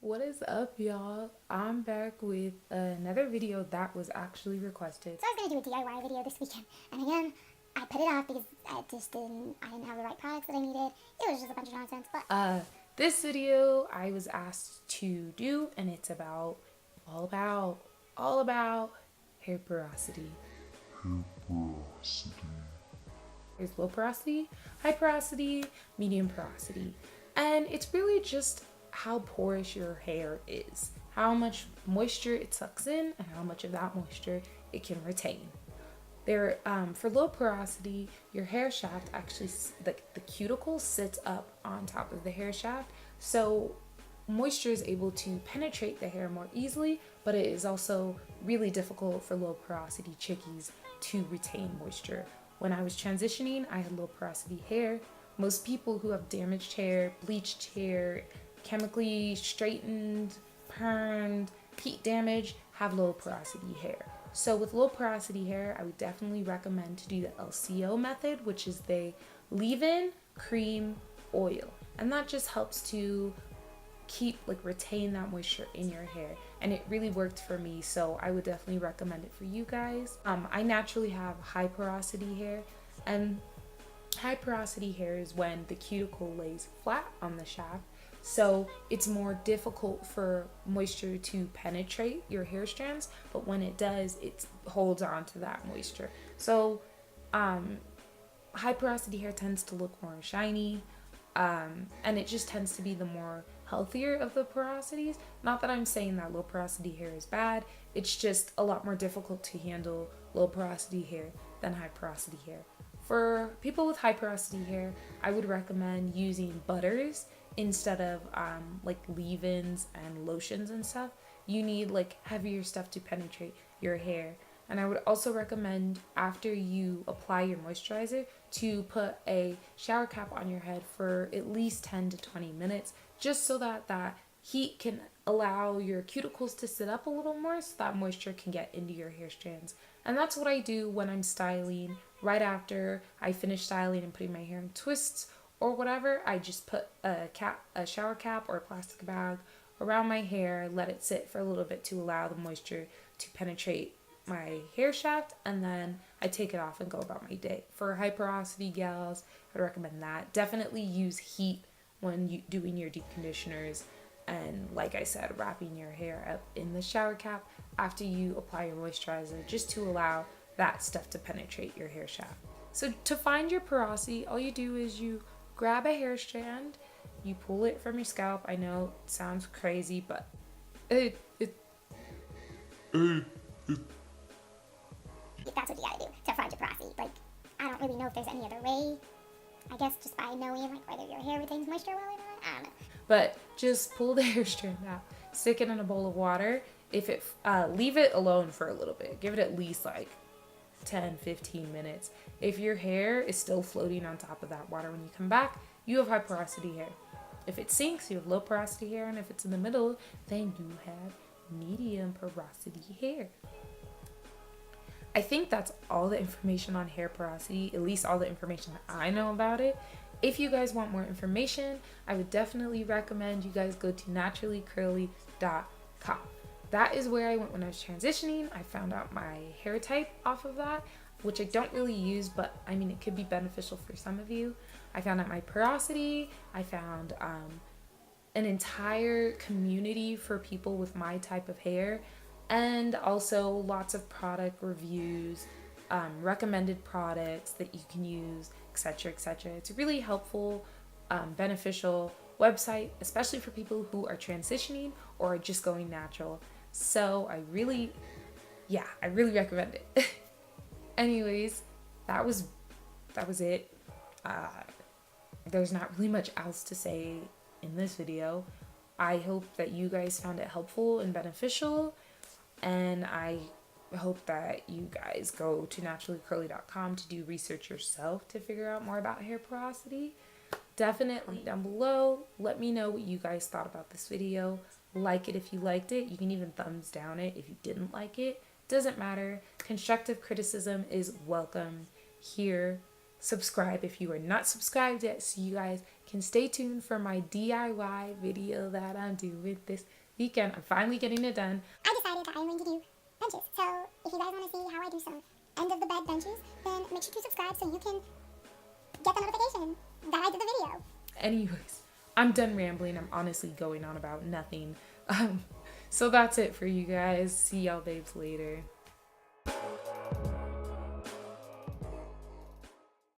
What is up, y'all? I'm back with another video that was actually requested. So I was gonna do a DIY video this weekend, and again, I put it off because I didn't have the right products that I needed. It was just a bunch of nonsense, but This video I was asked to do, and it's all about, all about hair porosity. There's low porosity, high porosity, medium porosity, and it's really just how porous your hair is, how much moisture it sucks in, and how much of that moisture it can retain. For low porosity, your hair shaft actually, the cuticle sits up on top of the hair shaft, so moisture is able to penetrate the hair more easily, but it is also really difficult for low porosity chickies to retain moisture. When I was transitioning, I had low porosity hair. Most people who have damaged hair, bleached hair, chemically straightened, permed, heat damage have low porosity hair. So with low porosity hair, I would definitely recommend to do the LCO method, which is the leave-in, cream, oil. And that just helps to retain that moisture in your hair, and it really worked for me, so I would definitely recommend it for you guys. I naturally have high porosity hair, and high porosity hair is when the cuticle lays flat on the shaft, so it's more difficult for moisture to penetrate your hair strands, but when it does, it holds on to that moisture. So high porosity hair tends to look more shiny, and it just tends to be the more healthier of the porosities. Not that I'm saying that low porosity hair is bad, it's just a lot more difficult to handle low porosity hair than high porosity hair. For people with high porosity hair, I would recommend using butters instead of leave-ins and lotions and stuff. You need heavier stuff to penetrate your hair. And I would also recommend, after you apply your moisturizer, to put a shower cap on your head for at least 10 to 20 minutes, just so that that heat can allow your cuticles to sit up a little more, so that moisture can get into your hair strands. And that's what I do when I'm styling. Right after I finish styling and putting my hair in twists or whatever, I just put a shower cap or a plastic bag around my hair, let it sit for a little bit to allow the moisture to penetrate my hair shaft, and then I take it off and go about my day. For high porosity gals, I would recommend that. Definitely use heat when you doing your deep conditioners, and like I said, wrapping your hair up in the shower cap after you apply your moisturizer, just to allow that stuff to penetrate your hair shaft. So to find your porosity, all you do is you grab a hair strand, you pull it from your scalp. I know it sounds crazy, but it that's what you gotta do to find your porosity. I don't really know if there's any other way. I guess just by knowing whether your hair retains moisture well or not. I don't know. But just pull the hair strand out, stick it in a bowl of water. If it leave it alone for a little bit, give it at least 10-15 minutes. If your hair is still floating on top of that water when you come back, you have high porosity hair. If it sinks, you have low porosity hair, and if it's in the middle, then you have medium porosity hair. I think that's all the information on hair porosity, at least all the information that I know about it. If you guys want more information, I would definitely recommend you guys go to naturallycurly.com. That is where I went when I was transitioning. I found out my hair type off of that, which I don't really use, but I mean, it could be beneficial for some of you. I found out my porosity. I found an entire community for people with my type of hair, and also lots of product reviews, recommended products that you can use, etc., etc. It's a really helpful, beneficial website, especially for people who are transitioning or are just going natural. So I really recommend it. Anyways, that was it. There's not really much else to say in this video. I hope that you guys found it helpful and beneficial, and I hope that you guys go to naturallycurly.com to do research yourself to figure out more about hair porosity. Definitely down below, let me know what you guys thought about this video. Like it if you liked it. You can even thumbs down it if you didn't like it. Doesn't matter. Constructive criticism is welcome here. subscribe if you are not subscribed yet, so you guys can stay tuned for my DIY video that I'm doing this weekend. I'm finally getting it done. I decided that I'm going to do benches. So if you guys want to see how I do some end of the bed benches, then make sure to subscribe so you can get the notification that I did the video. Anyways, I'm done rambling. I'm honestly going on about nothing. So that's it for you guys. See y'all babes later.